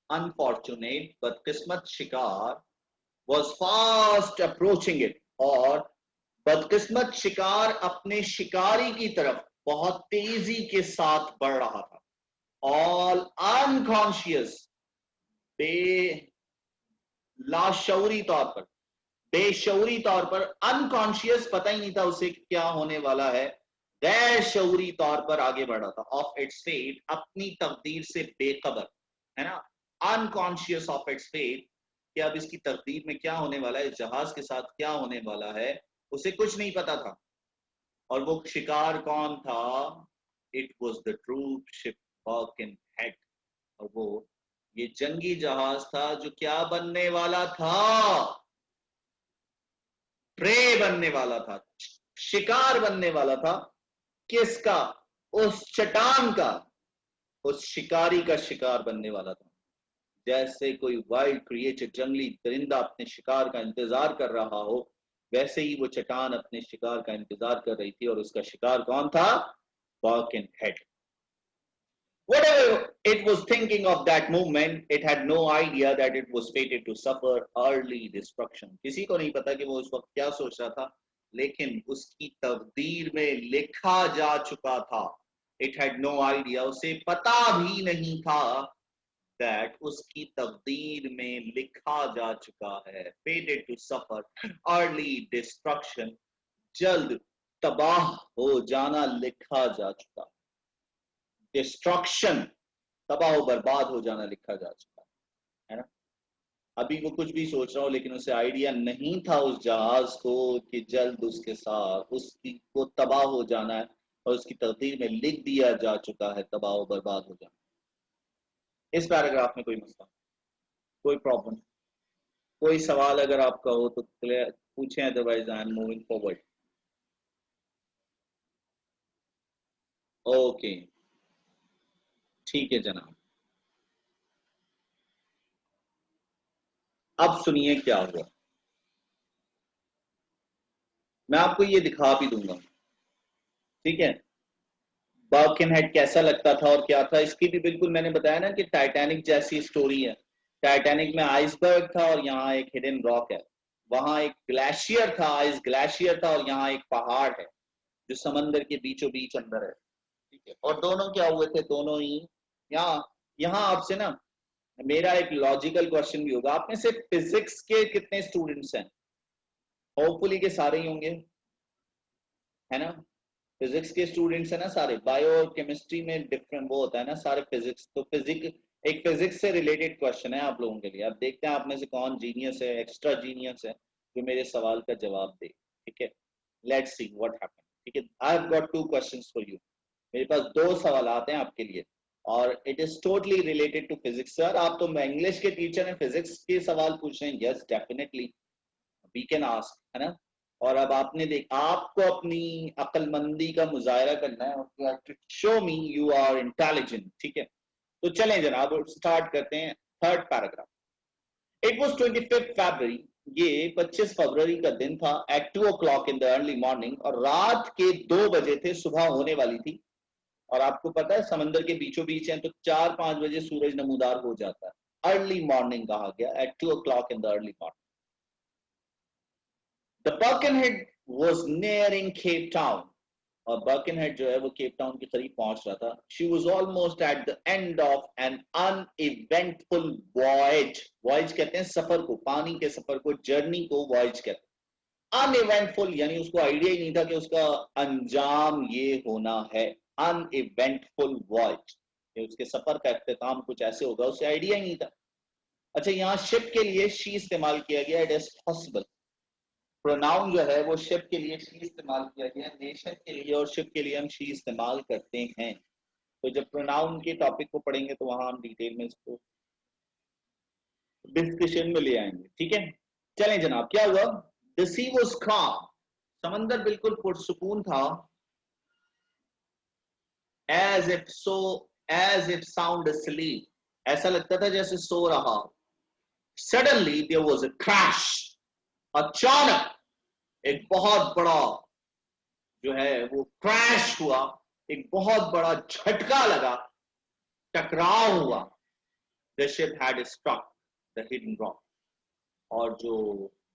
अनफॉर्चुनेट बदकिस्मत शिकार was fast approaching it, और बदकिस्मत शिकार अपने शिकारी की तरफ बहुत तेजी के साथ बढ़ रहा था। ऑल अनकॉन्शियस, लाशऊरी तौर पर, बेशऊरी तौर पर, अनकॉन्शियस पता ही नहीं था उसे क्या होने वाला है, गैर शऊरी तौर पर आगे बढ़ा था। ऑफ इट्स फेट, अपनी तकदीर से बेखबर, है ना, अनकॉन्शियस ऑफ इट्स फेट, कि अब इसकी तकदीर में क्या होने वाला है, जहाज के साथ क्या होने वाला है, उसे कुछ नहीं पता था। और वो शिकार कौन था? It was the troop ship Birkenhead, और वो ये जंगी जहाज था जो क्या बनने वाला था? प्रे बनने वाला था, शिकार बनने वाला था। किसका? उस चट्टान का, उस शिकारी का शिकार बनने वाला था। जैसे कोई वाइल्ड क्रिएचर, जंगली परिंदा अपने शिकार का इंतजार कर रहा हो, वैसे ही वो चट्टान अपने शिकार का इंतजार कर रही थी, और उसका शिकार कौन था? बर्किनहेड। Whatever it was thinking of that movement, it had no idea that it was fated to suffer early destruction. किसी को नहीं पता कि वो उस वक्त क्या सोच रहा था, लेकिन उसकी तकदीर में लिखा जा चुका था। It had no idea, उसे पता भी नहीं था that उसकी तकदीर में लिखा जा चुका है, fated to suffer early destruction, जल्द तबाह हो जाना लिखा जा चुका। डिस्ट्रक्शन, तबाह बर्बाद हो जाना लिखा जा चुका है ना। अभी वो कुछ भी सोच रहा हो, लेकिन उसे आइडिया नहीं था उस जहाज को कि जल्द उसके साथ उसकी को तबाह हो जाना है, और उसकी तकदीर में लिख दिया जा चुका है तबाह बर्बाद हो जाना। इस पैराग्राफ में कोई मसला, कोई प्रॉब्लम, कोई सवाल अगर आपका हो तो क्लियर पूछें, otherwise I am moving forward. Okay ठीक है जनाब, अब सुनिए क्या हुआ, मैं आपको ये दिखा भी दूंगा। ठीक है, बर्किनहेड कैसा लगता था और क्या था, इसकी भी बिल्कुल मैंने बताया ना कि टाइटैनिक जैसी स्टोरी है। टाइटैनिक में आइसबर्ग था और यहाँ एक हिडन रॉक है, वहां एक ग्लेशियर था, आइस ग्लेशियर था, और यहाँ एक पहाड़ है जो समंदर के बीचों बीच अंदर है। ठीक है, और दोनों क्या हुए थे, दोनों ही यहाँ यहाँ आपसे ना मेरा एक लॉजिकल क्वेश्चन भी होगा। आप में से फिजिक्स के कितने स्टूडेंट्स हैं? होपफुली के सारे ही होंगे, है ना। फिजिक्स के स्टूडेंट्स है ना सारे, बायो और केमिस्ट्री में डिफरेंट वो होता है ना सारे फिजिक्स, तो एक फिजिक्स से रिलेटेड क्वेश्चन है आप लोगों के लिए। अब देखते हैं आप में से कौन जीनियस है, एक्स्ट्रा जीनियस है, जो मेरे सवाल का जवाब दे। ठीक है, लेट्स सी व्हाट हैपन। ठीक है, I have got 2 questions for you. मेरे पास 2 सवाल आते हैं आपके लिए, और it is totally related to physics. Sir आप तो इंग्लिश के टीचर हैं, फिजिक्स के सवाल पूछ रहे हैं? Yes definitely we can ask, है ना। और अब आपने आपको अपनी अक्लमंदी का मुजाहरा करना है, और show me you are intelligent. ठीक है, तो चलें जनाब स्टार्ट करते हैं third paragraph. It was 25 February, ये 25 फरवरी का दिन था, at 2 o'clock in the early morning, और रात के 2 बजे थे, सुबह होने वाली थी। और आपको पता है समंदर के बीचों बीच है तो 4-5 बजे सूरज नमूदार हो जाता है। अर्ली मॉर्निंग कहा गया, at 2 o'clock in the early morning. The Birkenhead was nearing Cape Town, और बर्कनहेड जो है वो केप टाउन के करीब पहुंच रहा था. She was almost at the end of an uneventful voyage. Voyage कहते हैं सफर को, पानी के सफर को, जर्नी को वॉयज कहते हैं. अनइवेंटफुल यानी उसको आइडिया ही नहीं था कि उसका अंजाम ये होना है. अनइवेंटफुल वॉयज, उसके सफर का इख्तिताम कुछ ऐसे होगा, उसे आइडिया ही नहीं था. अच्छा, यहाँ शिप के लिए शी इस्तेमाल किया गया, इट इज पॉसिबल. प्रोनाउन जो है वो शिप के लिए शी इस्तेमाल किया गया. नेशन के लिए और शिप के लिए हम शी इस्तेमाल करते हैं. तो जब प्रोनाउन के टॉपिक को पढ़ेंगे तो वहां हम डिटेल में इसको डिस्कशन में ले आएंगे. ठीक है, चलें जनाब. क्या हुआ? द सी वाज calm, समंदर बिल्कुल पुरसुकून था. as if sound asleep, ऐसा लगता था जैसे सो रहा. suddenly there was a crash, अचानक एक बहुत बड़ा जो है वो क्रैश हुआ, एक बहुत बड़ा झटका लगा, टकराव हुआ. The ship had struck the hidden rock, और जो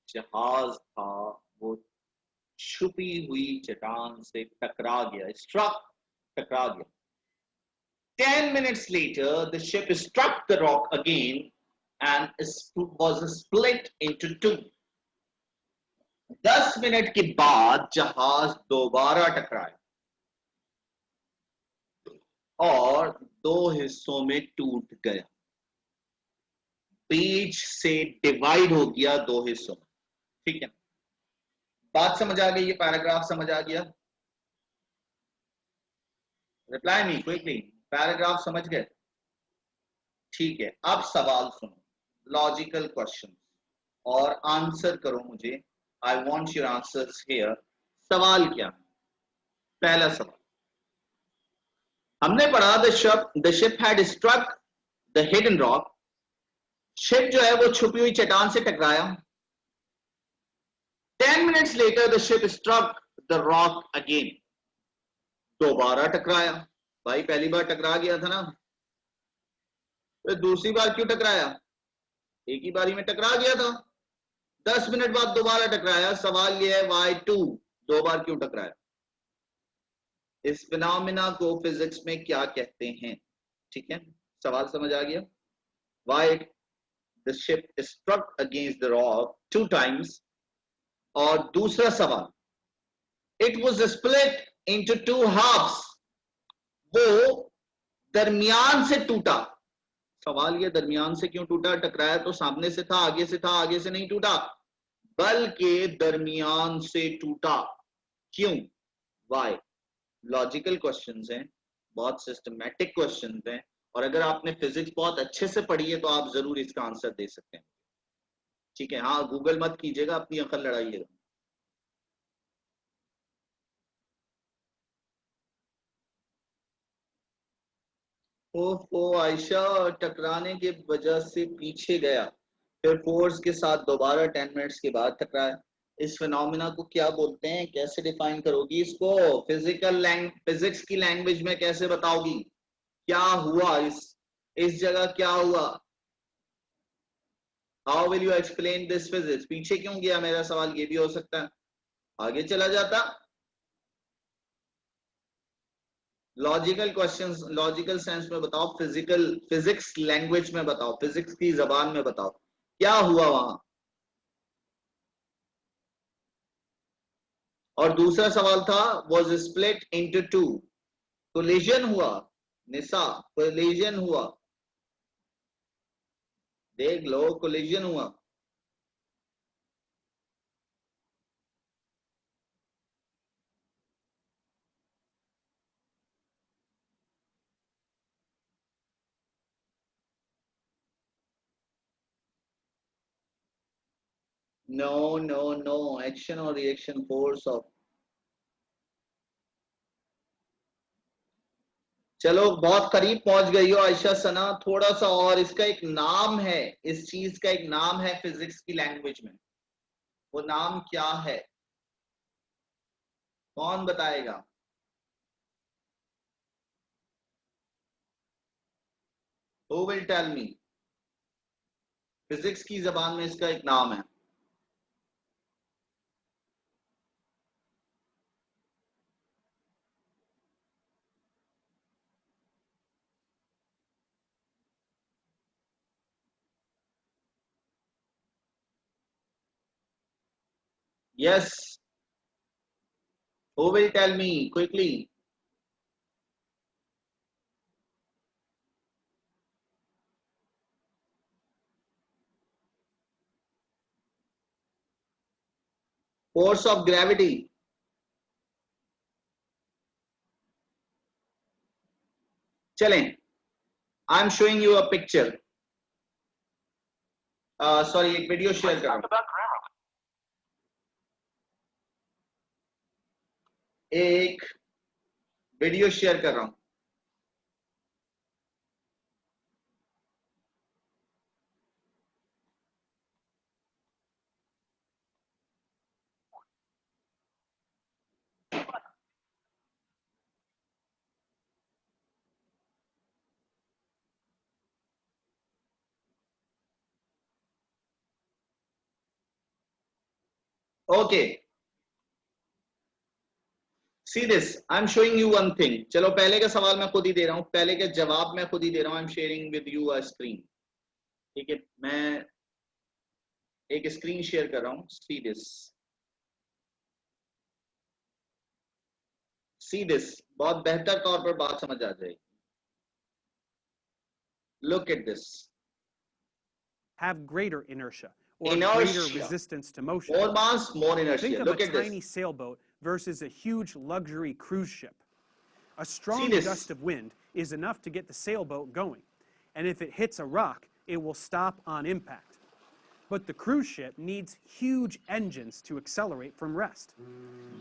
जहाज था वो छुपी हुई चट्टान से टकरा गया. स्ट्रक, टकरा गया. 10 minutes later, the ship struck the rock again and was split into two. 10 minute के बाद जहाज दोबारा टकराया और दो हिस्सों में टूट गया. बीच से डिवाइड हो गया दो हिस्सों में. ठीक है, बात समझ आ गई? ये पैराग्राफ समझ आ गया? Reply me quickly. पैराग्राफ समझ गए? ठीक है, अब सवाल सुनो, लॉजिकल क्वेश्चन, और आंसर करो मुझे. I want your answers here. सवाल क्या? पहला सवाल हमने पढ़ा, the ship had struck the hidden rock. Ship जो है वो छुपी हुई चट्टान से टकराया. 10 minutes later the ship struck the rock again. दोबारा टकराया. भाई पहली बार टकरा गया था ना, तो दूसरी बार क्यों टकराया? एक ही बारी में टकरा गया था. 10 मिनट बाद दोबारा टकराया. सवाल यह है वाई टू, दो बार क्यों टकराया? इस फिनोमेना को फिजिक्स में क्या कहते हैं? ठीक है, सवाल समझ आ गया? Why the ship struck against the rock two times. और दूसरा सवाल, it was split into two halves, वो दरमियान से टूटा. सवाल ये, दरमियान से क्यों टूटा? टकराया तो सामने से था, आगे से था, आगे से नहीं टूटा, बल्कि दरमियान से टूटा. क्यों? वाई? लॉजिकल क्वेश्चंस हैं, बहुत सिस्टमैटिक क्वेश्चंस हैं, और अगर आपने फिजिक्स बहुत अच्छे से पढ़ी है तो आप जरूर इसका आंसर दे सकते हैं. ठीक है, हाँ, गूगल मत कीजिएगा, अपनी अकल लड़ाइएगा. ओ आयशा, टकराने के वजह से पीछे गया, फिर फोर्स के साथ दोबारा 10 मिनट्स के बाद टकराया. इस फिनोमिना को क्या बोलते हैं? कैसे डिफाइन करोगी इसको? फिजिक्स की लैंग्वेज में कैसे बताओगी? क्या हुआ इस जगह क्या हुआ? How will you explain this physics? पीछे क्यों गया? मेरा सवाल ये भी हो सकता है, आगे चला जाता. लॉजिकल क्वेश्चंस, लॉजिकल सेंस में बताओ, फिजिक्स लैंग्वेज में बताओ, फिजिक्स की जबान में बताओ, क्या हुआ वहां? और दूसरा सवाल था was split into two, collision हुआ. निशा, कोलिजन हुआ, देख लो, कोलिजन हुआ. नो नो नो, एक्शन और रिएक्शन फोर्स ऑफ. चलो बहुत करीब पहुंच गई हो आयशा सना, थोड़ा सा और. इसका एक नाम है, इस चीज का एक नाम है फिजिक्स की लैंग्वेज में. वो नाम क्या है? कौन बताएगा? Who will tell me? Physics की जबान में इसका एक नाम है. Yes. Who will tell me quickly? Force of gravity. चलें, आई am showing you a picture. Sorry, एक वीडियो शेयर कर रहा हूं. एक वीडियो शेयर कर रहा हूं. Okay, C this, I am showing you one thing. चलो, पहले का सवाल मैं खुद ही दे रहा हूं, पहले का जवाब मैं खुद ही दे रहा हूं. I am sharing with you a screen. ठीक है, मैं एक स्क्रीन शेयर कर रहा हूं. See this, see this. बहुत बेहतर तौर पर बात समझ आ जाएगी. Look at this. Have greater inertia or greater resistance to motion. More mass, more inertia. Think of Look a at tiny this. sailboat versus a huge luxury cruise ship. A strong gust of wind is enough to get the sailboat going, and if it hits a rock, it will stop on impact. But the cruise ship needs huge engines to accelerate from rest.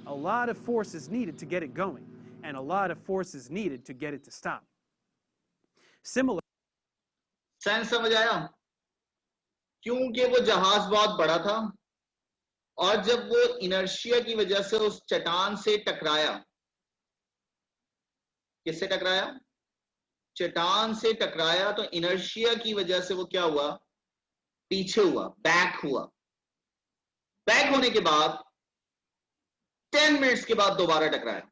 A lot of force is needed to get it going, and a lot of force is needed to get it to stop. Similar. Sense समझ आया? क्योंकि वो जहाज बहुत बड़ा था, और जब वो इनर्शिया की वजह से उस चट्टान से टकराया. किससे टकराया? चट्टान से टकराया. तो इनर्शिया की वजह से वो क्या हुआ? पीछे हुआ, बैक हुआ. बैक होने के बाद 10 मिनट्स के बाद दोबारा टकराया.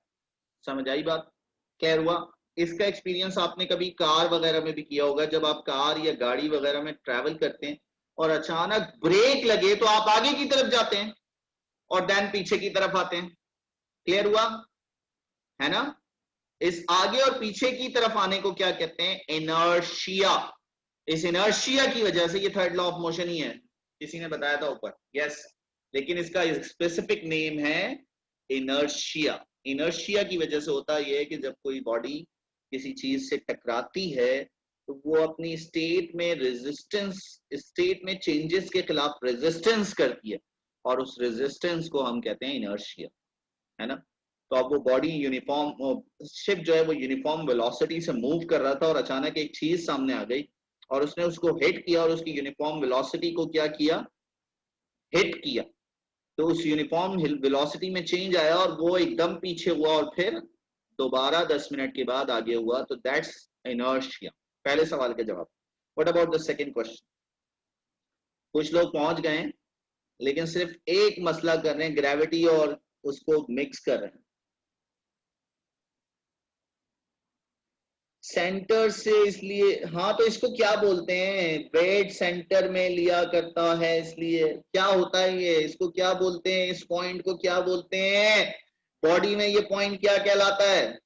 समझ आई बात? क्या हुआ? इसका एक्सपीरियंस आपने कभी कार वगैरह में भी किया होगा. जब आप कार या गाड़ी वगैरह में ट्रैवल करते हैं और अचानक ब्रेक लगे तो आप आगे की तरफ जाते हैं और देन पीछे की तरफ आते हैं. क्लियर हुआ है ना? इस आगे और पीछे की तरफ आने को क्या कहते हैं? इनर्शिया. इस इनर्शिया की वजह से, ये थर्ड लॉ ऑफ मोशन ही है, किसी ने बताया था ऊपर. यस, लेकिन इसका स्पेसिफिक नेम है इनर्शिया. इनर्शिया की वजह से होता यह है कि जब कोई बॉडी किसी चीज से टकराती है तो वो अपनी स्टेट में रेजिस्टेंस, स्टेट में चेंजेस के खिलाफ रेजिस्टेंस करती है, और उस रेजिस्टेंस को हम कहते हैं इनर्शिया, है ना? तो अब वो बॉडी यूनिफॉर्म, शिप जो है वो यूनिफॉर्म वेलोसिटी से मूव कर रहा था और अचानक एक चीज सामने आ गई और उसने उसको हिट किया और उसकी यूनिफॉर्म वेलोसिटी को क्या किया? हिट किया. तो उस यूनिफॉर्म वेलोसिटी में चेंज आया और वो एकदम पीछे हुआ और फिर दोबारा 10 मिनट के बाद आगे हुआ. तो दैट्स इनर्शिया. पहले सवाल का जवाब. What about the second question? कुछ लोग पहुंच गए लेकिन सिर्फ एक मसला कर रहे हैं, ग्रेविटी और उसको मिक्स कर रहे हैं. सेंटर से, इसलिए हाँ, तो इसको क्या बोलते हैं? वेट सेंटर में लिया करता है, इसलिए क्या होता है ये? इसको क्या बोलते हैं? इस पॉइंट को क्या बोलते हैं? बॉडी में ये पॉइंट क्या कहलाता है?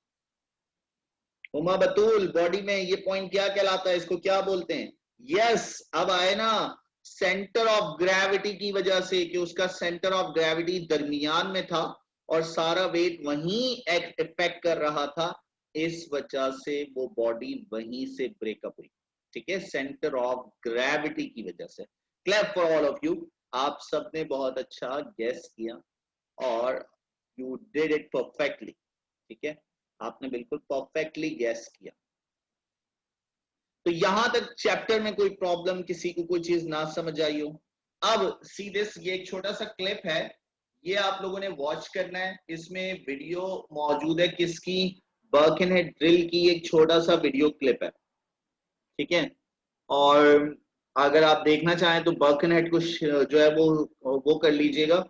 उमा बतूल, बॉडी में ये पॉइंट क्या कहलाता है? इसको क्या बोलते हैं? यस, अब आए ना, सेंटर ऑफ ग्रेविटी की वजह से, कि उसका सेंटर ऑफ ग्रेविटी दरमियान में था और सारा वेट वहीं इफेक्ट कर रहा था, इस वजह से वो बॉडी वहीं से ब्रेकअप हुई. ठीक है, सेंटर ऑफ ग्रेविटी की वजह से. Clap for all of you. आप सबने बहुत अच्छा गेस किया और यू डिड इट परफेक्टली. ठीक है, आपने बिल्कुल परफेक्टली गैस किया. तो यहां तक चैप्टर में कोई प्रॉब्लम, किसी को कोई चीज ना समझ आई हो? अब सीधे ये एक छोटा सा क्लिप है, ये आप लोगों ने वॉच करना है. इसमें वीडियो मौजूद है किसकी? बर्कनहेड ड्रिल की एक छोटा सा वीडियो क्लिप है. ठीक है, और अगर आप देखना चाहें तो बर्कनहेड को जो है वो कर लीजिएगा,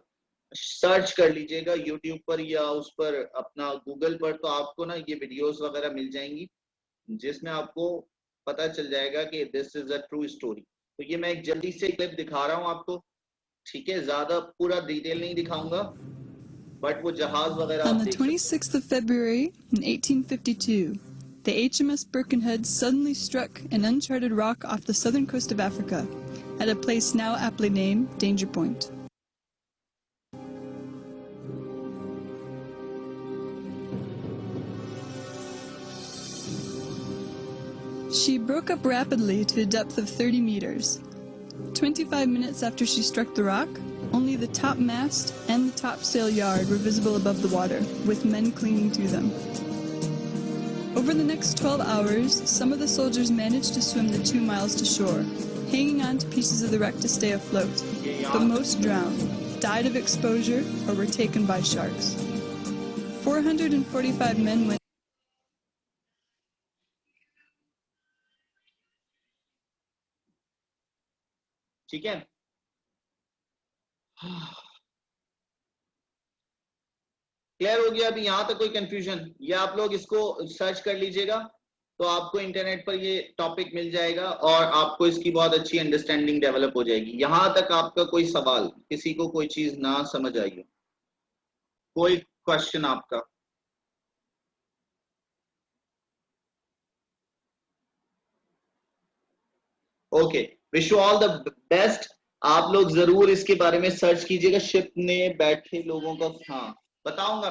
सर्च कर लीजिएगा यूट्यूब पर या उस पर अपना गूगल पर, तो आपको ना ये वीडियोस वगैरह मिल जाएंगी जिसमें आपको पता चल जाएगा कि this is a true story. तो ये मैं एक जल्दी से क्लिप दिखा रहा हूं आपको. ठीक है, ज्यादा पूरा डिटेल नहीं दिखाऊंगा, बट वो जहाज वगैरह On आप the देख सकते 26th of February in 1852, the HMS Birkenhead suddenly struck an uncharted rock off the southern coast of Africa, at a place now aptly named Danger Point. She broke up rapidly to a depth of 30 meters. 25 minutes after she struck the rock, only the top mast and the topsail yard were visible above the water, with men clinging to them. Over the next 12 hours, some of the soldiers managed to swim the 2 miles to shore, hanging on to pieces of the wreck to stay afloat, but most drowned, died of exposure, or were taken by sharks. 445 men went. ठीक है, clear हो गया? अभी यहां तक कोई confusion? या आप लोग इसको सर्च कर लीजिएगा तो आपको इंटरनेट पर ये टॉपिक मिल जाएगा और आपको इसकी बहुत अच्छी अंडरस्टैंडिंग डेवलप हो जाएगी। यहां तक आपका कोई सवाल, किसी को कोई चीज ना समझ आई हो, कोई क्वेश्चन आपका? Okay, wish you all the best. आप लोग जरूर इसके बारे में सर्च कीजिएगा, शिप में बैठे लोगों का। हाँ, बताऊंगा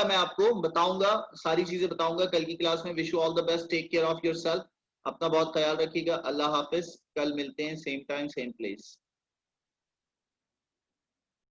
मैं आपको बताऊंगा, सारी चीजें बताऊंगा कल की क्लास में। Wish you all the best, take care of yourself, अपना बहुत ख्याल रखिएगा। अल्लाह हाफिज, कल मिलते हैं, सेम टाइम सेम प्लेस।